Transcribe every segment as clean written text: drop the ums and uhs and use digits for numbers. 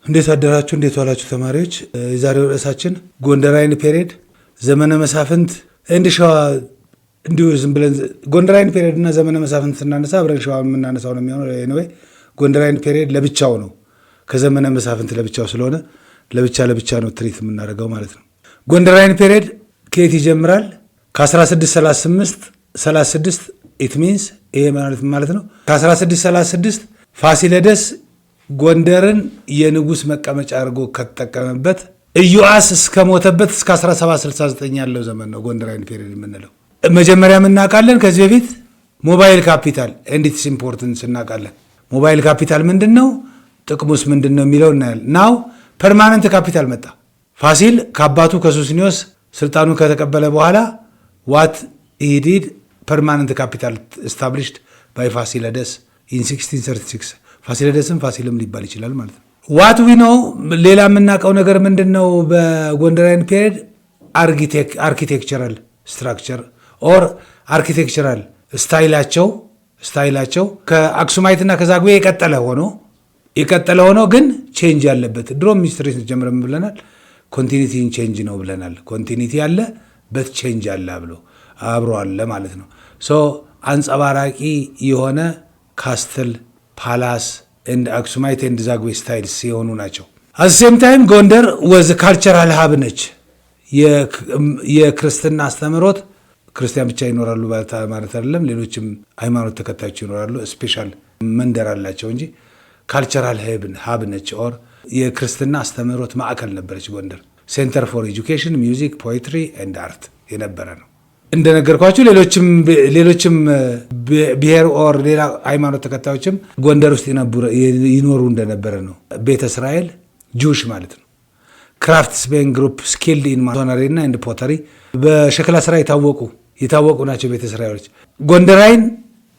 እንዴት አደራችሁ እንዴት ዋላችሁ ተማሪዎች? የዛሬው ርዕሳችን ጎንደራይን ፔሪድ ዘመነ መሳፍንት እንደ ሸዋ እንዲሁ ዝም ብለን ጎንደራይን ፔሪድ እና ዘመነ መሳፍንት ስናነሳ አብረን ሸዋ የምናነሳው ነው የሚሆነው። ኤኒዌይ ጎንደራይን ፔሪድ ለብቻው ነው ከዘመነ መሳፍንት ለብቻው ስለሆነ ለብቻ ነው ትሪት የምናደርገው ማለት ነው። ጎንደራይን ፔሪድ ከየት ይጀምራል? ከ1636 36 ኢት ሚንስ ይሄ ማለት ነው ከ1636 ፋሲለደስ ጎንደርን የንጉስ መቀመጫ አድርጎ ከተጠቀመበት ኢዮአስ እስከሞተበት እስከ 1769 ያለው ዘመን ነው ጎንደራይን ፔሪድ የምንለው። መጀመሪያ እናውቃለን ከዚህ በፊት ሞባይል ካፒታል ኤንድ ኢትስ ኢምፖርታንስ እናውቃለን። ሞባይል ካፒታል ምንድነው፣ ጥቅሙስ ምንድነው የሚለው እናያለን። ናው ፐርማነንት ካፒታል መጣ። ፋሲል ከአባቱ ከሱስኒዮስ ስልጣኑን ከተቀበለ በኋላ ዋት ሂ ዲድ ፐርማነንት ካፒታል ኤስታብሊሽድ ባይ ፋሲለደስ ኢን 1636 ፋሲለደስም ፋሲልም ሊባል ይችላል ማለት ነው። ዋት ዊ ኖው ሌላ የምናውቀው ነገር ምንድነው? በጎንደራይን ፔሪድ አርኪቴክቸራል ስትራክቸር ኦር አርኪቴክቸራል ስታይላቸው ከአክሱማይትና ከዛግዌ የቀጠለ ሆኖ ግን ቼንጅ ያለበት ድሮ ሚኒስትሬት ጀምረን ብለናል። ኮንቲኒቲ ቼንጅ ነው ብለናል። ኮንቲኒቲ ያለ በት ቼንጅ አለ ብሎ አብሮ አለ ማለት ነው። ሶ አንጸባራቂ የሆነ ካስትል ፓላስ ኤንድ አክሱማይት ኤንድ ዛግዌ ስታይልስ የሆኑ ናቸው። አዘሴም ታይም ጎንደር ወዝ ካልቸራል ሀብ ነች። የክርስትና አስተምህሮት ክርስቲያን ብቻ ይኖራሉ ማለት አይደለም፣ ሌሎችም ሃይማኖት ተከታዮች ይኖራሉ። ስፔሻል መንደር አላቸው እንጂ ካልቸራል ሀብ ነች። ኦር የክርስትና አስተምህሮት ማዕከል ነበረች ጎንደር። ሴንተር ፎር ኤጁኬሽን ሚውዚክ ፖኤትሪ ኤንድ አርት የነበረ ነው። እንደነገርኳችሁ ሌሎችም ብሔር ኦር ሌላ ሃይማኖት ተከታዮችም ጎንደር ውስጥ ይኖሩ እንደነበረ ነው። ቤተ እስራኤል ጁሽ ማለት ነው። ክራፍትስሜን ግሩፕ ስኪልድ ኢን ማሶነሪ እና ኢን ፖተሪ በሸክላ ስራ የታወቁ ናቸው ቤተ እስራኤሎች። ጎንደራይን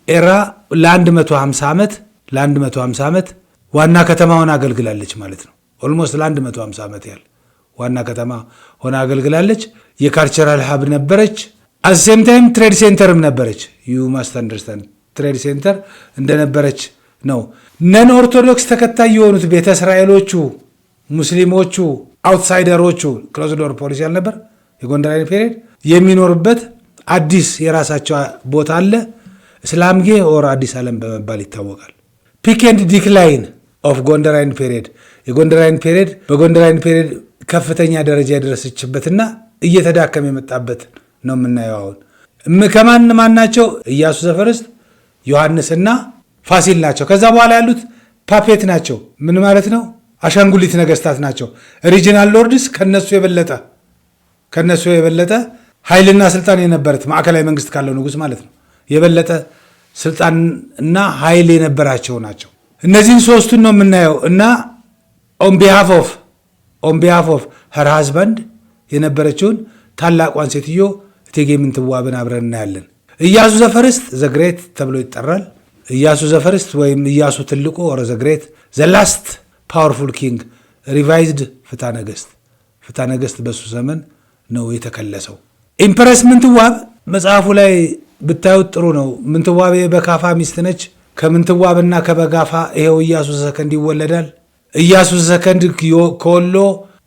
ኤራ ለ150 ዓመት ዋና ከተማ ሆና አገልግላለች ማለት ነው። ኦልሞስት ለ150 ዓመት ያህል ዋና ከተማ ሆና አገልግላለች። የካልቸራል ሀብ ነበረች። አዘሴም ታይም ትሬድ ሴንተርም ነበረች። ዩ ማስት አንደርስታንድ ትሬድ ሴንተር እንደነበረች ነው። ነን ኦርቶዶክስ ተከታይ የሆኑት ቤተ እስራኤሎቹ፣ ሙስሊሞቹ፣ አውትሳይደሮቹ ክሎዝ ዶር ፖሊሲ አልነበር። የጎንደራይን ፔሪድ የሚኖርበት አዲስ የራሳቸው ቦታ አለ። እስላምጌ ኦር አዲስ ዓለም በመባል ይታወቃል። ፒክ ኤንድ ዲክላይን ኦፍ ጎንደራይን ፔሪድ የጎንደራይን ፔሪድ በጎንደራይን ፔሪድ ከፍተኛ ደረጃ የደረሰችበትና እየተዳከመ የመጣበት ነው የምናየው። አሁን ከማን ናቸው? ኢያሱ ዘፈርስት፣ ዮሐንስና ፋሲል ናቸው። ከዛ በኋላ ያሉት ፓፔት ናቸው። ምን ማለት ነው? አሻንጉሊት ነገስታት ናቸው። ሪጂናል ሎርድስ ከነሱ የበለጠ ኃይልና ስልጣን የነበረት ማዕከላዊ መንግስት ካለው ንጉስ ማለት ነው የበለጠ ስልጣንና ኃይል የነበራቸው ናቸው። እነዚህን ሶስቱን ነው የምናየው እና ኦን ቢሃፍ ኦፍ ሄር ሃዝባንድ የነበረችውን ታላቋን ሴትዮ እቴጌ ምንትዋብን አብረን እናያለን። ኢያሱ ዘፈርስት ዘግሬት ተብሎ ይጠራል። ኢያሱ ዘፈርስት ወይም ኢያሱ ትልቁ ኦር ዘግሬት ዘላስት ፓወርፉል ኪንግ ሪቫይዝድ ፍትሐ ነገሥት በሱ ዘመን ነው የተከለሰው። ኢምፕረስ ምንትዋብ መጽሐፉ ላይ ብታዩት ጥሩ ነው። ምንትዋብ በካፋ ሚስት ነች። ከምንትዋብና ከበጋፋ ይሄው ኢያሱ ዘሰከንድ ይወለዳል። ኢያሱ ዘሰከንድ ከወሎ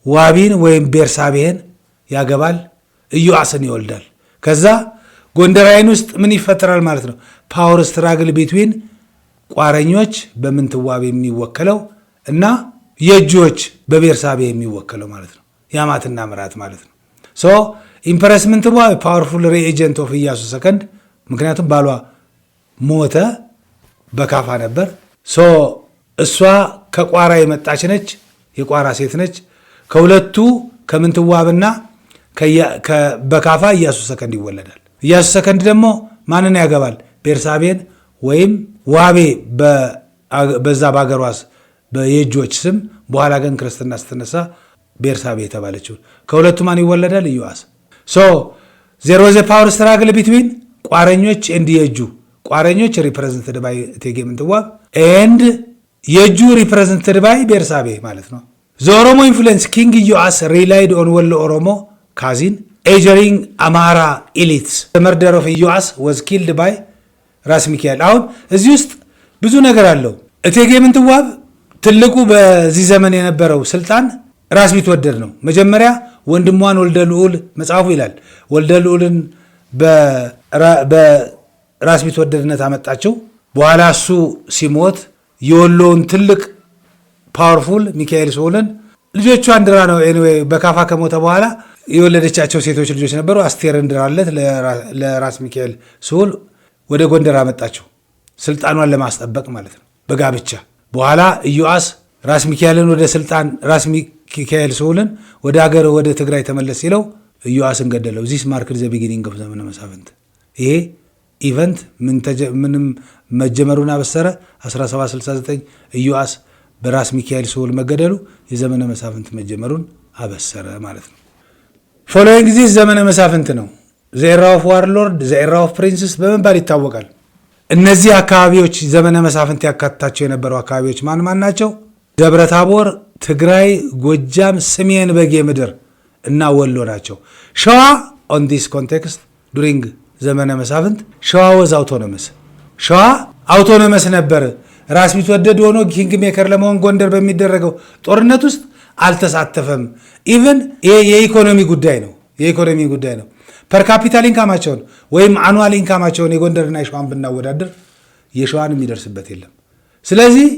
ዋቢን ወይም ቤርሳቤህን ያገባል። ኢዮአስን ይወልዳል። ከዛ ጎንደራይን ውስጥ ምን ይፈጠራል ማለት ነው? ፓወር ስትራግል ቢትዊን ቋረኞች በምንትዋብ የሚወከለው እና የእጆች በቤርሳቤ የሚወከለው ማለት ነው። የአማትና ምራት ማለት ነው። ሶ ኢምፕረስ ምንትዋብ ፓወርፉል ሪኤጀንት ኦፍ ኢያሱ ሰከንድ፣ ምክንያቱም ባሏ ሞተ፣ በካፋ ነበር። ሶ እሷ ከቋራ የመጣች ነች፣ የቋራ ሴት ነች። ከሁለቱ ከምንትዋብና በካፋ ኢያሱ ሰከንድ ይወለዳል። ኢያሱ ሰከንድ ደግሞ ማንን ያገባል? ቤርሳቤን ወይም ዋቤ በዛ በአገሯ የእጆች ስም፣ በኋላ ግን ክርስትና ስትነሳ ቤርሳቤ የተባለችው። ከሁለቱ ማን ይወለዳል? ኢዮአስ። ሶ ዜር ዋዝ ፓወር ስትራግል ቢትዊን ቋረኞች ኤንድ የእጁ። ቋረኞች ሪፕሬዘንትድ ባይ እቴጌ ምንትዋብ ኤንድ የእጁ ሪፕሬዘንትድ ባይ ቤርሳቤ ማለት ነው። ዘ ኦሮሞ ኢንፍሉዌንስ ኪንግ ኢዮአስ ሪላይድ ኦን ወሎ ኦሮሞ ካዚን ኤጀሪንግ አማራ ኢሊትስ መርደር ኦፍ ኢዮአስ ወዝ ኪልድ ባይ ራስ ሚካኤል። አሁን እዚህ ውስጥ ብዙ ነገር አለው። እቴጌ ምንትዋብ ትልቁ በዚህ ዘመን የነበረው ስልጣን ራስ ቢትወደድ ነው። መጀመሪያ ወንድሟን ወልደ ልዑል መጽሐፉ ይላል ወልደ ልዑልን በራስ ቢትወደድነት አመጣችው። በኋላ እሱ ሲሞት የወሎውን ትልቅ ፓወርፉል ሚካኤል ስሁልን ልጆቹ አንድራ ነው ኤኒዌይ በካፋ ከሞተ በኋላ የወለደቻቸው ሴቶች ልጆች ነበሩ። አስቴርን ድራለት ለራስ ሚካኤል ስሁል ወደ ጎንደር አመጣቸው፣ ስልጣኗን ለማስጠበቅ ማለት ነው በጋብቻ። በኋላ ኢዮአስ ራስ ሚካኤልን ወደ ስልጣን ራስ ሚካኤል ስሁልን ወደ ሀገር ወደ ትግራይ ተመለስ ሲለው ኢዮአስን ገደለው። ዚስ ማርክድ ዘ ቢጊኒንግ ኦፍ ዘመነ መሳፍንት። ይሄ ኢቨንት ምንም መጀመሩን አበሰረ። 1769 ኢዮአስ በራስ ሚካኤል ስሁል መገደሉ የዘመነ መሳፍንት መጀመሩን አበሰረ ማለት ነው። ፎሎዊንግ ጊዜ ዘመነ መሳፍንት ነው። ዘኤራ ኦፍ ዋርሎርድ ዘኤራ ኦፍ ፕሪንስስ በመባል ይታወቃል። እነዚህ አካባቢዎች ዘመነ መሳፍንት ያካትታቸው የነበሩ አካባቢዎች ማን ማን ናቸው? ደብረ ታቦር፣ ትግራይ፣ ጎጃም፣ ሰሜን በጌ ምድር እና ወሎ ናቸው። ሸዋ ኦን ዲስ ኮንቴክስት ዱሪንግ ዘመነ መሳፍንት ሸዋ ወዝ አውቶኖመስ። ሸዋ አውቶኖመስ ነበር። ራስ ቢትወደድ ሆኖ ኪንግ ሜከር ለመሆን ጎንደር በሚደረገው ጦርነት ውስጥ አልተሳተፈም። ኢቨን የኢኮኖሚ ጉዳይ ነው። የኢኮኖሚ ጉዳይ ነው። ፐር ካፒታል ኢንካማቸውን ወይም አኑዋል ኢንካማቸውን የጎንደርና የሸዋን ብናወዳደር የሸዋን የሚደርስበት የለም። ስለዚህ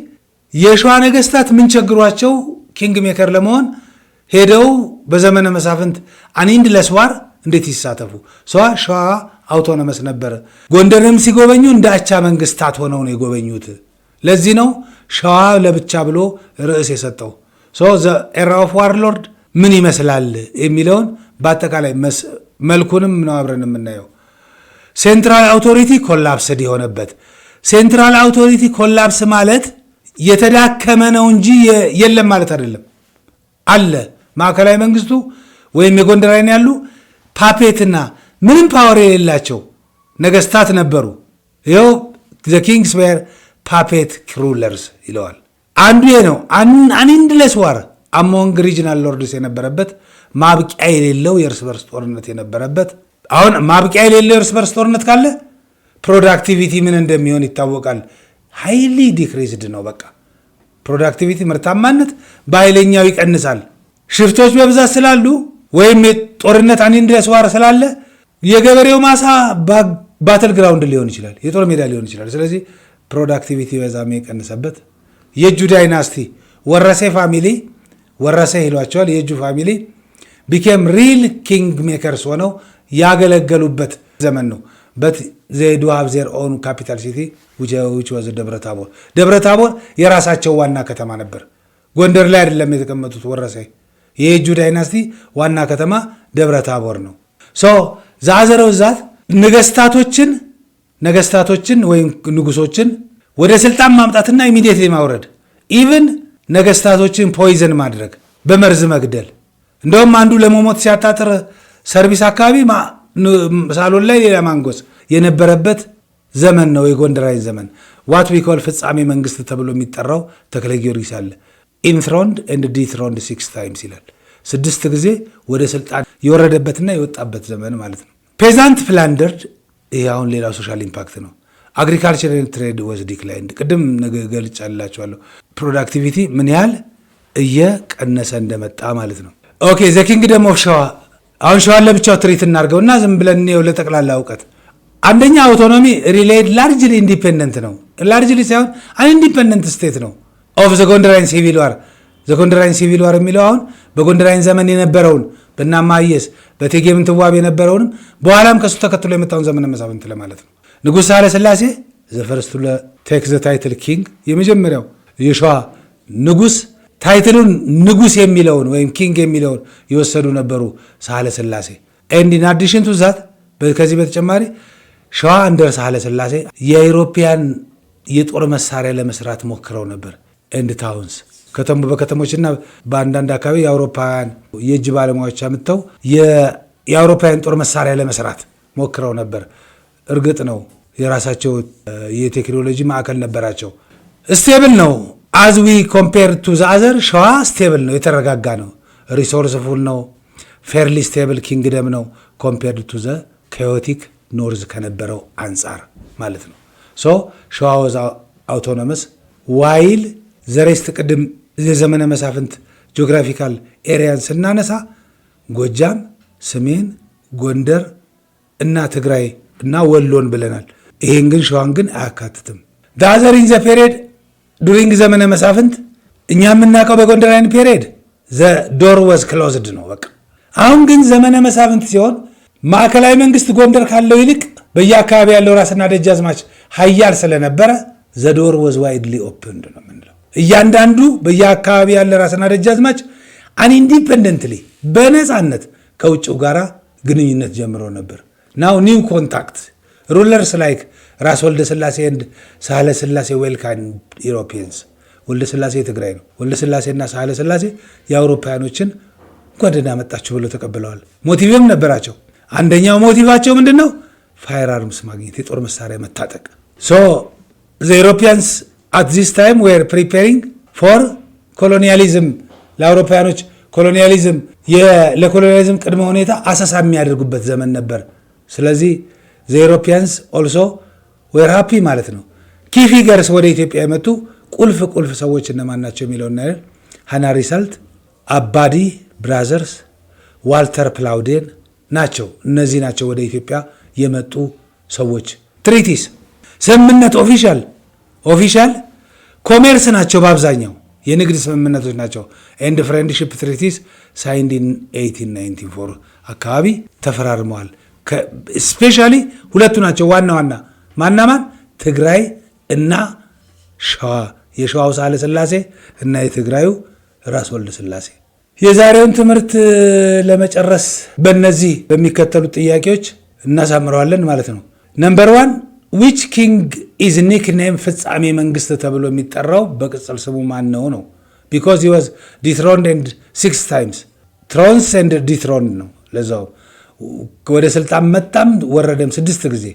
የሸዋ ነገስታት ምን ቸግሯቸው ኪንግ ሜከር ለመሆን ሄደው በዘመነ መሳፍንት አንኢንድለስ ዋር እንዴት ይሳተፉ? ሸዋ አውቶኖመስ ነበር። ጎንደርም ሲጎበኙ እንደ አቻ መንግስታት ሆነው ነው የጎበኙት። ለዚህ ነው ሸዋ ለብቻ ብሎ ርዕስ የሰጠው። ዘ ኤራ ኦፍ ዋርሎርድ ምን ይመስላል የሚለውን በአጠቃላይ መልኩንም ነው አብረን የምናየው። ሴንትራል አውቶሪቲ ኮላፕስድ የሆነበት። ሴንትራል አውቶሪቲ ኮላፕስ ማለት የተዳከመ ነው እንጂ የለም ማለት አይደለም። አለ ማዕከላዊ መንግስቱ ወይም የጎንደር ላይ ያሉ ፓፔትና ምንም ፓወር የሌላቸው ነገስታት ነበሩ። ይኸው ዘ ኪንግስ ዌር ፓፔት ሩለርስ ይለዋል። አንዱ ይሄ ነው። አንኢንድለስ ዋር አሞንግ ሪጅናል ሎርድስ የነበረበት ማብቂያ የሌለው የእርስ በርስ ጦርነት የነበረበት። አሁን ማብቂያ የሌለው የእርስ በርስ ጦርነት ካለ ፕሮዳክቲቪቲ ምን እንደሚሆን ይታወቃል። ሃይሊ ዲክሪዝድ ነው። በቃ ፕሮዳክቲቪቲ ምርታማነት በኃይለኛው ይቀንሳል። ሽፍቶች በብዛት ስላሉ ወይም የጦርነት አንኢንድለስ ዋር ስላለ የገበሬው ማሳ ባትል ግራውንድ ሊሆን ይችላል፣ የጦር ሜዳ ሊሆን ይችላል። ስለዚህ ፕሮዳክቲቪቲ በዛም የቀነሰበት። የእጁ ዳይናስቲ ወረሴ ፋሚሊ ወረሴ ይሏቸዋል። የእጁ ፋሚሊ ቢኬም ሪል ኪንግ ሜከርስ ሆነው ያገለገሉበት ዘመን ነው። በት they do have their own capital city which was ደብረ ታቦር። ደብረ ታቦር የራሳቸው ዋና ከተማ ነበር። ጎንደር ላይ አይደለም የተቀመጡት። ወረሴ የእጁ ዳይናስቲ ዋና ከተማ ደብረ ታቦር ነው። ዛዘረው ዛት ነገስታቶችን ወይም ንጉሶችን ወደ ስልጣን ማምጣትና ኢሚዲየትሊ ማውረድ፣ ኢቭን ነገስታቶችን ፖይዘን ማድረግ፣ በመርዝ መግደል። እንደውም አንዱ ለመሞት ሲያጣጥር ሰርቪስ አካባቢ ሳሎን ላይ ሌላ ማንጎስ የነበረበት ዘመን ነው የጎንደራዊ ዘመን። ዋት ዊ ኮል ፍጻሜ መንግስት ተብሎ የሚጠራው ተክለ ጊዮርጊስ አለ። ኢንትሮንድ ኤንድ ዲትሮንድ 6 ታይምስ ይላል። 6 ጊዜ ወደ ስልጣን የወረደበትና የወጣበት ዘመን ማለት ነው። ፔዛንት ፕላንደርድ። ይህ አሁን ሌላው ሶሻል ኢምፓክት ነው። አግሪካልቸር ትሬድ ወዝ ዲክላይንድ። ቅድም ገልጫላችኋለሁ ፕሮዳክቲቪቲ ምን ያህል እየቀነሰ እንደመጣ ማለት ነው። ኦኬ ዘ ኪንግደም ኦፍ ሸዋ። አሁን ሸዋን ለብቻው ትሪት እናድርገውና ዝም ብለን ለጠቅላላ እውቀት። አንደኛ አውቶኖሚ ሪሌድ ላርጅሊ ኢንዲፔንደንት ነው። ላርጅሊ ሳይሆን አን ኢንዲፔንደንት ስቴት ነው ኦፍ ዘ ጎንደራይን ሲቪል ዋር። ዘ ጎንደራይን ሲቪል ዋር የሚለው አሁን በጎንደራይን ዘመን የነበረውን በእናማየስ በእቴጌ ምንትዋብ የነበረውንም በኋላም ከሱ ተከትሎ የመጣውን ዘመነ መሳፍንት ለማለት ነው። ንጉሥ ሳህለ ሥላሴ ዘፈርስቱ ቴክ ዘ ታይትል ኪንግ፣ የመጀመሪያው የሸዋ ንጉሥ ታይትሉን ንጉሥ የሚለውን ወይም ኪንግ የሚለውን የወሰዱ ነበሩ ሳህለ ሥላሴ። ኤንድ ኢን አዲሽን ቱ ዛት ከዚህ በተጨማሪ ሸዋ እንደ ሳህለ ሥላሴ የአውሮፓያን የጦር መሳሪያ ለመስራት ሞክረው ነበር። ኤንድ ታውንስ በከተሞችና በአንዳንድ አካባቢ የአውሮፓውያን የእጅ ባለሙያዎች አምጥተው የአውሮፓውያን ጦር መሳሪያ ለመስራት ሞክረው ነበር። እርግጥ ነው የራሳቸው የቴክኖሎጂ ማዕከል ነበራቸው። ስቴብል ነው። አዝ ዊ ኮምፔር ቱ ዘ አዘር ሸዋ ስቴብል ነው፣ የተረጋጋ ነው፣ ሪሶርስፉል ነው፣ ፌርሊ ስቴብል ኪንግደም ነው ኮምፔርድ ቱ ዘ ካዮቲክ ኖርዝ ከነበረው አንጻር ማለት ነው። ሸዋ ወዝ አውቶኖመስ ዋይል ዘሬስት ቅድም የዘመነ መሳፍንት ጂኦግራፊካል ኤሪያን ስናነሳ ጎጃም፣ ሰሜን ጎንደር እና ትግራይ እና ወሎን ብለናል። ይሄን ግን ሸዋን ግን አያካትትም። ዳዘሪን ዘ ፔሪድ ዱሪንግ ዘመነ መሳፍንት እኛ የምናውቀው በጎንደር አይን ፔሪድ ዘ ዶር ወዝ ክሎዝድ ነው በቃ። አሁን ግን ዘመነ መሳፍንት ሲሆን ማዕከላዊ መንግስት ጎንደር ካለው ይልቅ በየአካባቢ ያለው ራስና ደጃዝማች ኃያል ስለነበረ ዘ ዶር ወዝ ዋይድሊ ኦፕንድ ነው የምንለው። እያንዳንዱ በየአካባቢ ያለ ራስና ደጃዝማች አንኢንዲፔንደንትሊ በነፃነት ከውጭው ጋራ ግንኙነት ጀምሮ ነበር። ናው ኒው ኮንታክት ሩለርስ ላይክ ራስ ወልደ ስላሴ ኤንድ ሳህለ ስላሴ ዌልካም ኢሮፒያንስ። ወልደ ስላሴ ትግራይ ነው። ወልደ ስላሴና ሳህለ ስላሴ የአውሮፓውያኖችን እንኳን ደህና መጣችሁ ብለው ተቀብለዋል። ሞቲቭም ነበራቸው። አንደኛው ሞቲቫቸው ምንድን ነው? ፋየር አርምስ ማግኘት፣ የጦር መሳሪያ መታጠቅ። ሶ ዘ ኢሮፒያንስ አት ዚስ ታይም ዌር ፕሪፔሪንግ ፎር ኮሎኒያሊዝም። ለአውሮፓውያኖች ኮሎኒያሊዝም ለኮሎኒያሊዝም ቅድመ ሁኔታ አሰሳ የሚያደርጉበት ዘመን ነበር። ስለዚህ ዘ ኢሮፒያንስ ኦልሶ ዌር ሃፒ ማለት ነው። ኪ ፊገርስ ወደ ኢትዮጵያ የመጡ ቁልፍ ሰዎች እነማን ናቸው የሚለውን ነገር ሃና ሪሳልት፣ አባዲ ብራዘርስ፣ ዋልተር ፕላውዴን ናቸው። እነዚህ ናቸው ወደ ኢትዮጵያ የመጡ ሰዎች። ትሪቲስ ስምምነት ኦፊሻል ኮሜርስ ናቸው። በአብዛኛው የንግድ ስምምነቶች ናቸው። ኤንድ ፍሬንድሺፕ ትሪቲስ ሳይንድ ኢን 1894 አካባቢ ተፈራርመዋል። ስፔሻሊ ሁለቱ ናቸው ዋና ማናማን ትግራይ እና ሸዋ፣ የሸዋው ሳህለ ስላሴ እና የትግራዩ ራስ ወልደ ስላሴ። የዛሬውን ትምህርት ለመጨረስ በእነዚህ በሚከተሉት ጥያቄዎች እናሳምረዋለን ማለት ነው። ነምበር 1 ዊች ኪንግ ኢዝ ኒክኔም ፍጻሜ መንግስት ተብሎ የሚጠራው በቅጽል ስሙ ማን ነው? ቢኮዝ ሂ ዋዝ ዲትሮንድ ኤንድ 6 ታይምስ ትሮንስ ኤንድ ዲትሮንድ ነው። ለዛው ወደ ስልጣን መጣም ወረደም 6 ጊዜ።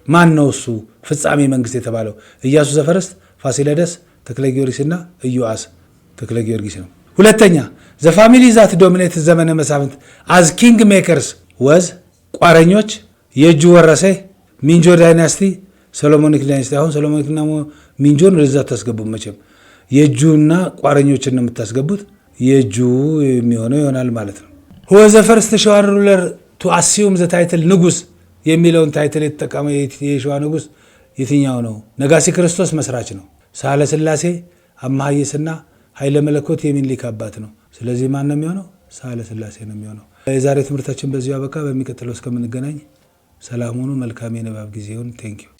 ማን ነው እሱ ፍጻሜ መንግስት የተባለው? ኢያሱ ዘፈረስት፣ ፋሲለደስ፣ ተክለ ጊዮርጊስ እና ኢዮአስ ተክለ ጊዮርጊስ ነው። ሁለተኛ ዘ ፋሚሊ ዛት ዶሚኔት ዘመነ መሳፍንት አዝ ኪንግ ሜከርስ ወዝ ቋረኞች፣ የእጁ ወረሴ፣ ሚንጆ ዳይናስቲ፣ ሰሎሞኒክ ዳይናስቲ። አሁን ሰሎሞኒክና ሚንጆን ወደዛ ታስገቡት። መቼም የእጁና ቋረኞችን ነው የምታስገቡት። የእጁ የሚሆነው ይሆናል ማለት ነው። ሁ ዋዝ ዘ ፈርስት ሸዋን ሩለር ቱ አሲዩም ዘ ታይትል ንጉስ የሚለውን ታይትል የተጠቀመው የሸዋ ንጉስ የትኛው ነው? ነጋሲ ክርስቶስ መስራች ነው። ሳህለ ስላሴ አማሃየስና ኃይለ መለኮት የሚኒሊክ አባት ነው። ስለዚህ ማን ነው የሚሆነው? ሳህለ ስላሴ ነው የሚሆነው። የዛሬ ትምህርታችን በዚሁ አበቃ። በሚቀጥለው እስከምንገናኝ ሰላም ሁኑ። መልካም የንባብ ጊዜ ይሁን። ቴንኪው